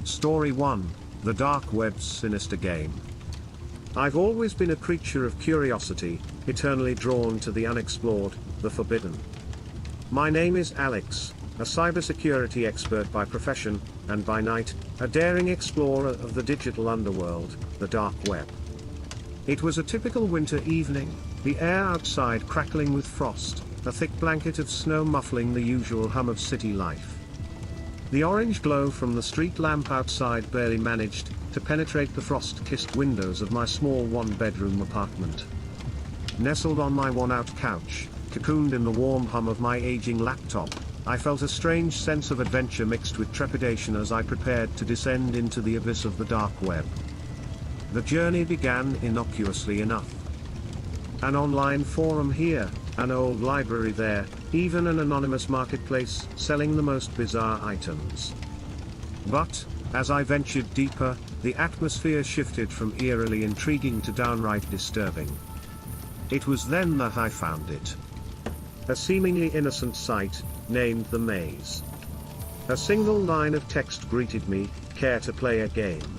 Story 1, The Dark Web's Sinister Game. I've always been a creature of curiosity, eternally drawn to the unexplored, the forbidden. My name is Alex, a cybersecurity expert by profession, and by night, a daring explorer of the digital underworld, the dark web. It was a typical winter evening, the air outside crackling with frost, a thick blanket of snow muffling the usual hum of city life. The orange glow from the street lamp outside barely managed to penetrate the frost-kissed windows of my small one-bedroom apartment. Nestled on my worn-out couch, cocooned in the warm hum of my aging laptop, I felt a strange sense of adventure mixed with trepidation as I prepared to descend into the abyss of the dark web. The journey began innocuously enough. An online forum here, an old library there, even an anonymous marketplace selling the most bizarre items. But, as I ventured deeper, the atmosphere shifted from eerily intriguing to downright disturbing. It was then that I found it. A seemingly innocent site, named The Maze. A single line of text greeted me, "Care to play a game?"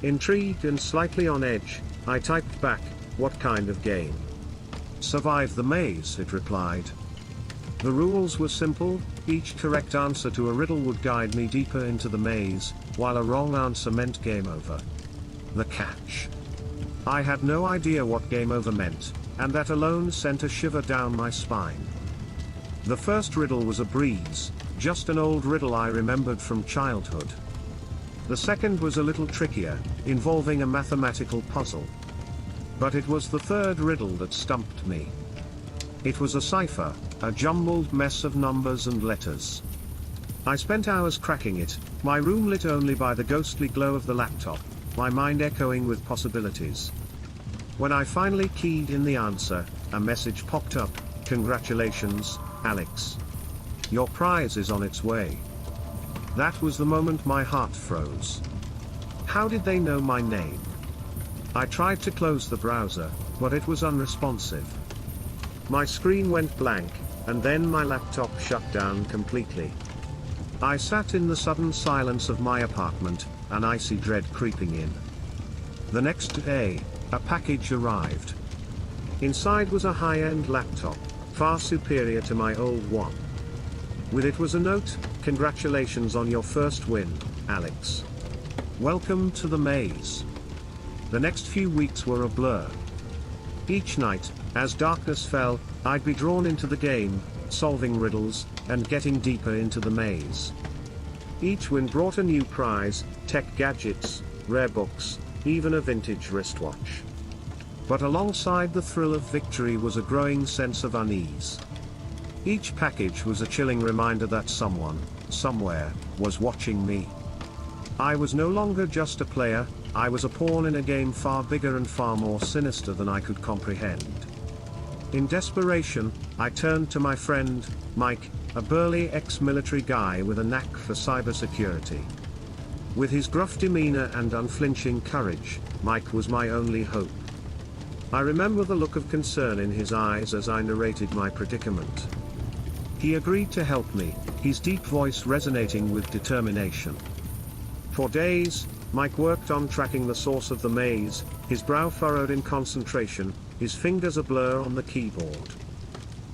Intrigued and slightly on edge, I typed back, "What kind of game?" "Survive the maze," it replied. The rules were simple, each correct answer to a riddle would guide me deeper into the maze, while a wrong answer meant game over. The catch. I had no idea what game over meant, and that alone sent a shiver down my spine. The first riddle was a breeze, just an old riddle I remembered from childhood. The second was a little trickier, involving a mathematical puzzle. But it was the third riddle that stumped me. It was a cipher, a jumbled mess of numbers and letters. I spent hours cracking it, my room lit only by the ghostly glow of the laptop, my mind echoing with possibilities. When I finally keyed in the answer, a message popped up, "Congratulations, Alex. Your prize is on its way." That was the moment my heart froze. How did they know my name? I tried to close the browser, but it was unresponsive. My screen went blank, and then my laptop shut down completely. I sat in the sudden silence of my apartment, an icy dread creeping in. The next day, a package arrived. Inside was a high-end laptop, far superior to my old one. With it was a note, "Congratulations on your first win, Alex. Welcome to the maze." The next few weeks were a blur. Each night, as darkness fell, I'd be drawn into the game, solving riddles, and getting deeper into the maze. Each win brought a new prize, tech gadgets, rare books, even a vintage wristwatch. But alongside the thrill of victory was a growing sense of unease. Each package was a chilling reminder that someone, somewhere, was watching me. I was no longer just a player, I was a pawn in a game far bigger and far more sinister than I could comprehend. In desperation, I turned to my friend, Mike, a burly ex-military guy with a knack for cybersecurity. With his gruff demeanor and unflinching courage, Mike was my only hope. I remember the look of concern in his eyes as I narrated my predicament. He agreed to help me, his deep voice resonating with determination. For days, Mike worked on tracking the source of the maze, his brow furrowed in concentration, his fingers a blur on the keyboard.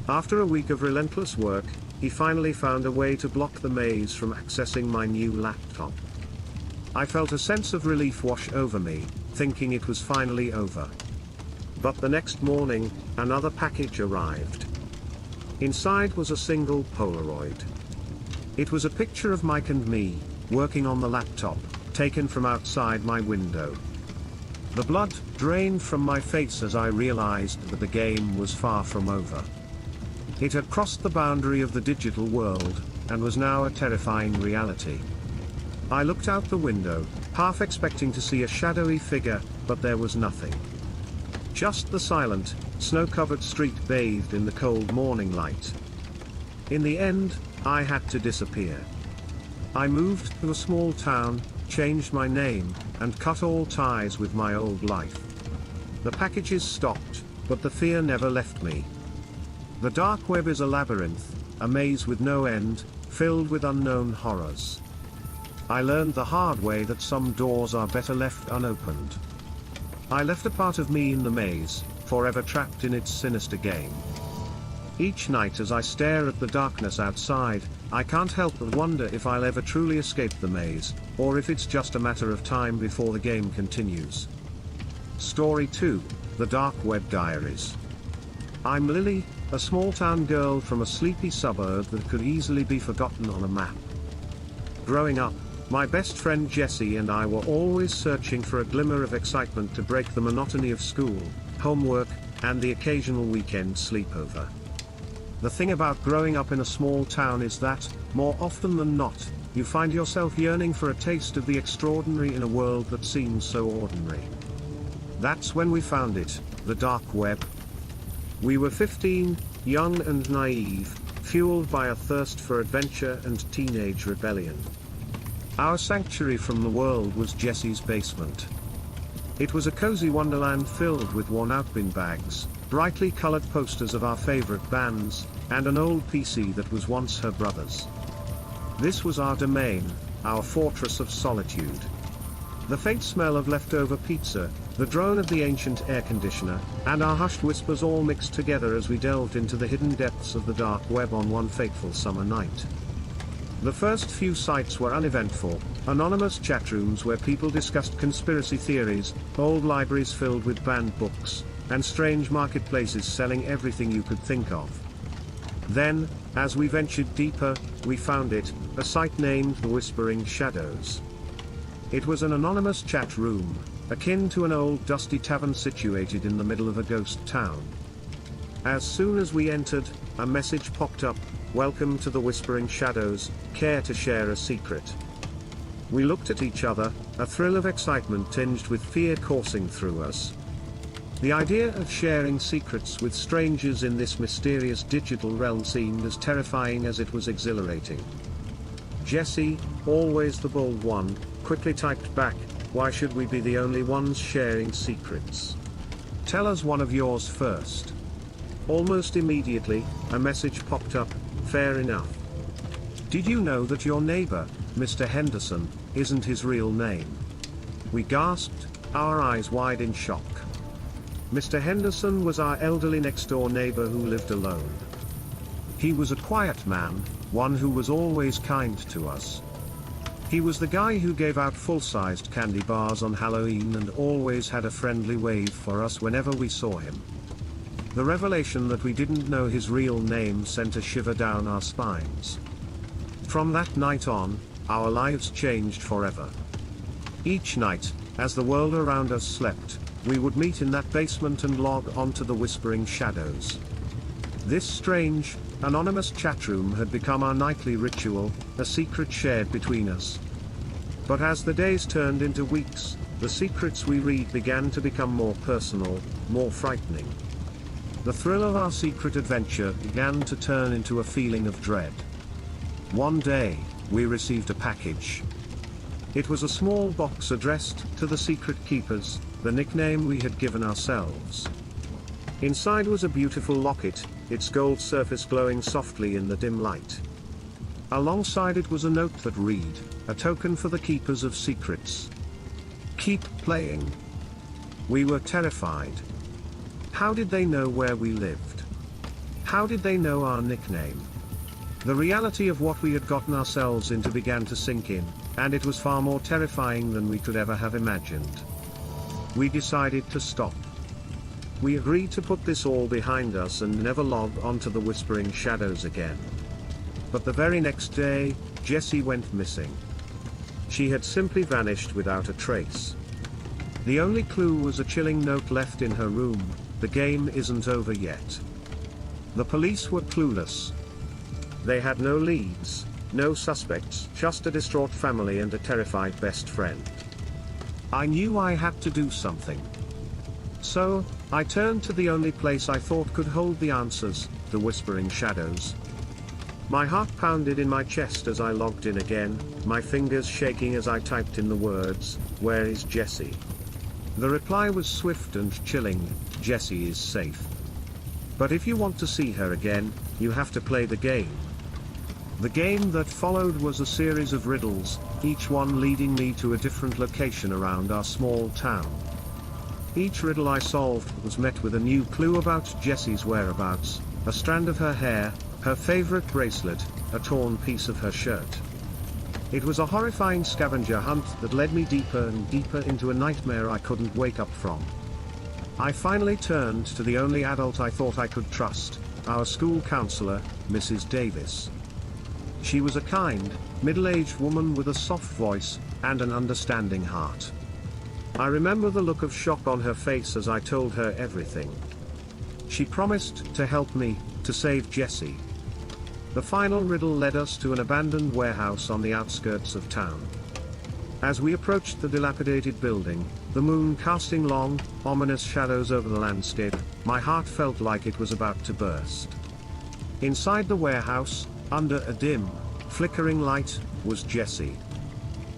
After a week of relentless work, he finally found a way to block the maze from accessing my new laptop. I felt a sense of relief wash over me, thinking it was finally over. But the next morning, another package arrived. Inside was a single Polaroid. It was a picture of Mike and me, working on the laptop, taken from outside my window. The blood drained from my face as I realized that the game was far from over. It had crossed the boundary of the digital world, and was now a terrifying reality. I looked out the window, half expecting to see a shadowy figure, but there was nothing. Just the silent, snow-covered street bathed in the cold morning light. In the end, I had to disappear. I moved to a small town, changed my name, and cut all ties with my old life. The packages stopped, but the fear never left me. The dark web is a labyrinth, a maze with no end, filled with unknown horrors. I learned the hard way that some doors are better left unopened. I left a part of me in the maze, forever trapped in its sinister game. Each night as I stare at the darkness outside, I can't help but wonder if I'll ever truly escape the maze, or if it's just a matter of time before the game continues. Story 2, The Dark Web Diaries. I'm Lily, a small-town girl from a sleepy suburb that could easily be forgotten on a map. Growing up, my best friend Jessie and I were always searching for a glimmer of excitement to break the monotony of school, homework, and the occasional weekend sleepover. The thing about growing up in a small town is that, more often than not, you find yourself yearning for a taste of the extraordinary in a world that seems so ordinary. That's when we found it, the dark web. We were 15, young and naive, fueled by a thirst for adventure and teenage rebellion. Our sanctuary from the world was Jessie's basement. It was a cozy wonderland filled with worn-out bin bags, brightly colored posters of our favorite bands, and an old PC that was once her brother's. This was our domain, our fortress of solitude. The faint smell of leftover pizza, the drone of the ancient air conditioner, and our hushed whispers all mixed together as we delved into the hidden depths of the dark web on one fateful summer night. The first few sites were uneventful, anonymous chat rooms where people discussed conspiracy theories, old libraries filled with banned books, and strange marketplaces selling everything you could think of. Then, as we ventured deeper, we found it, a site named The Whispering Shadows. It was an anonymous chat room, akin to an old dusty tavern situated in the middle of a ghost town. As soon as we entered, a message popped up, "Welcome to the Whispering Shadows, care to share a secret?" We looked at each other, a thrill of excitement tinged with fear coursing through us. The idea of sharing secrets with strangers in this mysterious digital realm seemed as terrifying as it was exhilarating. Jessie, always the bold one, quickly typed back, "Why should we be the only ones sharing secrets? Tell us one of yours first." Almost immediately, a message popped up, "Fair enough. Did you know that your neighbor, Mr. Henderson, isn't his real name?" We gasped, our eyes wide in shock. Mr. Henderson was our elderly next-door neighbor who lived alone. He was a quiet man, one who was always kind to us. He was the guy who gave out full-sized candy bars on Halloween and always had a friendly wave for us whenever we saw him. The revelation that we didn't know his real name sent a shiver down our spines. From that night on, our lives changed forever. Each night, as the world around us slept, we would meet in that basement and log onto the Whispering Shadows. This strange, anonymous chatroom had become our nightly ritual, a secret shared between us. But as the days turned into weeks, the secrets we read began to become more personal, more frightening. The thrill of our secret adventure began to turn into a feeling of dread. One day, we received a package. It was a small box addressed to the Secret Keepers, the nickname we had given ourselves. Inside was a beautiful locket, its gold surface glowing softly in the dim light. Alongside it was a note that read, "A token for the keepers of secrets. Keep playing." We were terrified. How did they know where we lived? How did they know our nickname? The reality of what we had gotten ourselves into began to sink in, and it was far more terrifying than we could ever have imagined. We decided to stop. We agreed to put this all behind us and never log onto the Whispering Shadows again. But the very next day, Jessie went missing. She had simply vanished without a trace. The only clue was a chilling note left in her room, "The game isn't over yet." The police were clueless. They had no leads, no suspects, just a distraught family and a terrified best friend. I knew I had to do something. So, I turned to the only place I thought could hold the answers, the Whispering Shadows. My heart pounded in my chest as I logged in again, my fingers shaking as I typed in the words, "Where is Jessie?" The reply was swift and chilling, "Jessie is safe. But if you want to see her again, you have to play the game." The game that followed was a series of riddles, each one leading me to a different location around our small town. Each riddle I solved was met with a new clue about Jessie's whereabouts, a strand of her hair, her favorite bracelet, a torn piece of her shirt. It was a horrifying scavenger hunt that led me deeper and deeper into a nightmare I couldn't wake up from. I finally turned to the only adult I thought I could trust, our school counselor, Mrs. Davis. She was a kind, middle-aged woman with a soft voice, and an understanding heart. I remember the look of shock on her face as I told her everything. She promised to help me, to save Jessie. The final riddle led us to an abandoned warehouse on the outskirts of town. As we approached the dilapidated building, the moon casting long, ominous shadows over the landscape, my heart felt like it was about to burst. Inside the warehouse, under a dim, flickering light, was Jessie.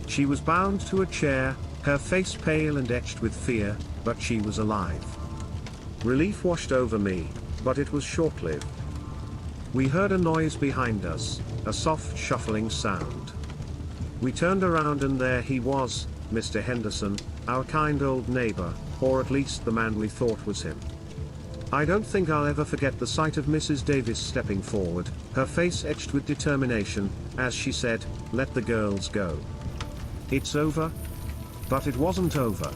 She was bound to a chair, her face pale and etched with fear, but she was alive. Relief washed over me, but it was short-lived. We heard a noise behind us, a soft shuffling sound. We turned around and there he was, Mr. Henderson, our kind old neighbor, or at least the man we thought was him. I don't think I'll ever forget the sight of Mrs. Davis stepping forward, her face etched with determination, as she said, "Let the girls go. It's over." But it wasn't over.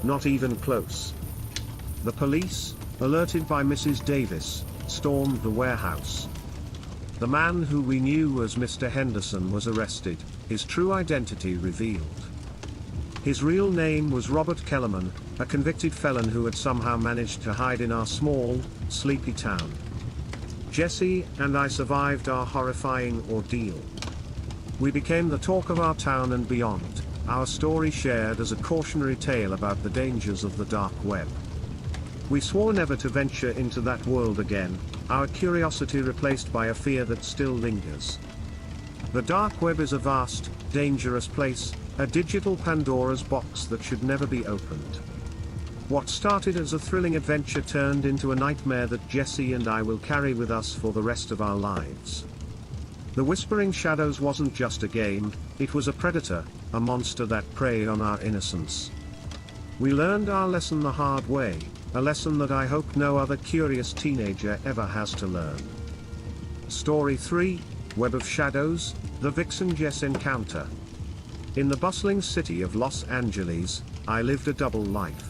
Not even close. The police, alerted by Mrs. Davis, stormed the warehouse. The man who we knew as Mr. Henderson was arrested, his true identity revealed. His real name was Robert Kellerman, a convicted felon who had somehow managed to hide in our small, sleepy town. Jessie and I survived our horrifying ordeal. We became the talk of our town and beyond, our story shared as a cautionary tale about the dangers of the dark web. We swore never to venture into that world again, our curiosity replaced by a fear that still lingers. The dark web is a vast, dangerous place, a digital Pandora's box that should never be opened. What started as a thrilling adventure turned into a nightmare that Jessie and I will carry with us for the rest of our lives. The Whispering Shadows wasn't just a game, it was a predator, a monster that preyed on our innocence. We learned our lesson the hard way, a lesson that I hope no other curious teenager ever has to learn. Story 3, Web of Shadows, The Vixen Jess Encounter. In the bustling city of Los Angeles, I lived a double life.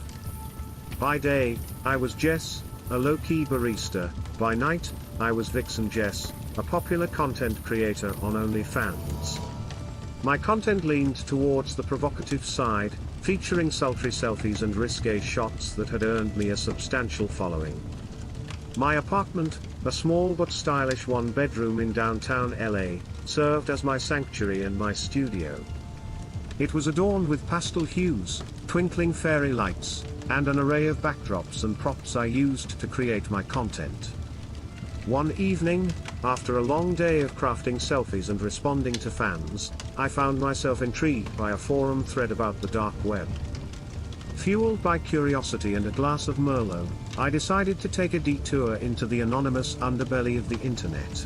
By day, I was Jess, a low-key barista. By night, I was Vixen Jess, a popular content creator on OnlyFans. My content leaned towards the provocative side, featuring sultry selfies and risque shots that had earned me a substantial following. My apartment, a small but stylish one-bedroom in downtown LA, served as my sanctuary and my studio. It was adorned with pastel hues, twinkling fairy lights, and an array of backdrops and props I used to create my content. One evening, after a long day of crafting selfies and responding to fans, I found myself intrigued by a forum thread about the dark web. Fueled by curiosity and a glass of Merlot, I decided to take a detour into the anonymous underbelly of the internet.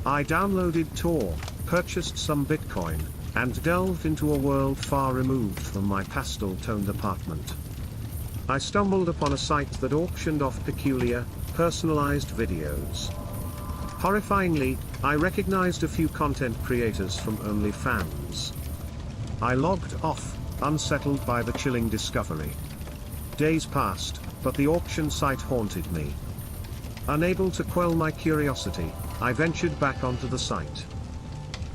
I downloaded Tor, purchased some Bitcoin, and delved into a world far removed from my pastel-toned apartment. I stumbled upon a site that auctioned off peculiar, personalized videos. Horrifyingly, I recognized a few content creators from OnlyFans. I logged off, unsettled by the chilling discovery. Days passed, but the auction site haunted me. Unable to quell my curiosity, I ventured back onto the site.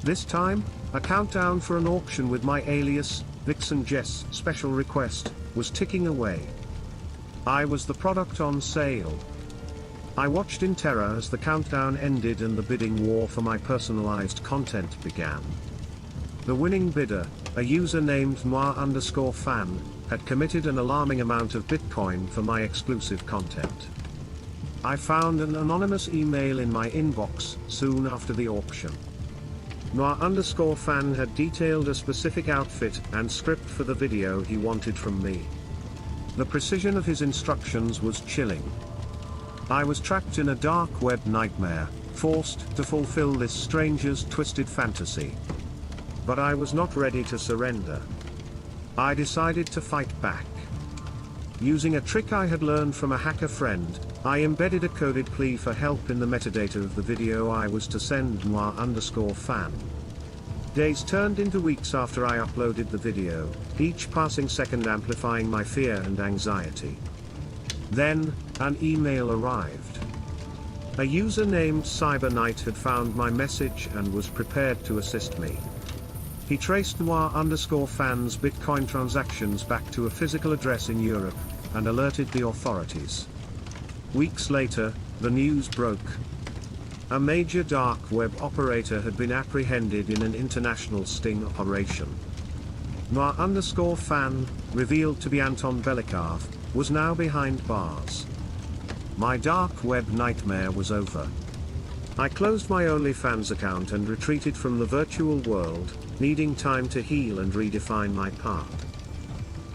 This time, a countdown for an auction with my alias, Vixen Jess special request, was ticking away. I was the product on sale. I watched in terror as the countdown ended and the bidding war for my personalized content began. The winning bidder, a user named noir_fan, had committed an alarming amount of Bitcoin for my exclusive content. I found an anonymous email in my inbox soon after the auction. Noir_fan had detailed a specific outfit and script for the video he wanted from me. The precision of his instructions was chilling. I was trapped in a dark web nightmare, forced to fulfill this stranger's twisted fantasy. But I was not ready to surrender. I decided to fight back. Using a trick I had learned from a hacker friend, I embedded a coded plea for help in the metadata of the video I was to send noir_fan. Days turned into weeks after I uploaded the video, each passing second amplifying my fear and anxiety. Then, an email arrived. A user named CyberKnight had found my message and was prepared to assist me. He traced noir_fan's Bitcoin transactions back to a physical address in Europe, and alerted the authorities. Weeks later, the news broke. A major dark web operator had been apprehended in an international sting operation. Noir_fan, revealed to be Anton Belikov, was now behind bars. My dark web nightmare was over. I closed my OnlyFans account and retreated from the virtual world, needing time to heal and redefine my path.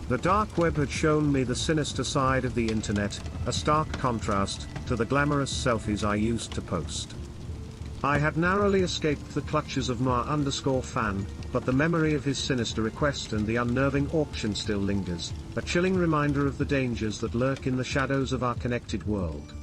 The dark web had shown me the sinister side of the internet, a stark contrast to the glamorous selfies I used to post. I had narrowly escaped the clutches of noir_fan, but the memory of his sinister request and the unnerving auction still lingers, a chilling reminder of the dangers that lurk in the shadows of our connected world.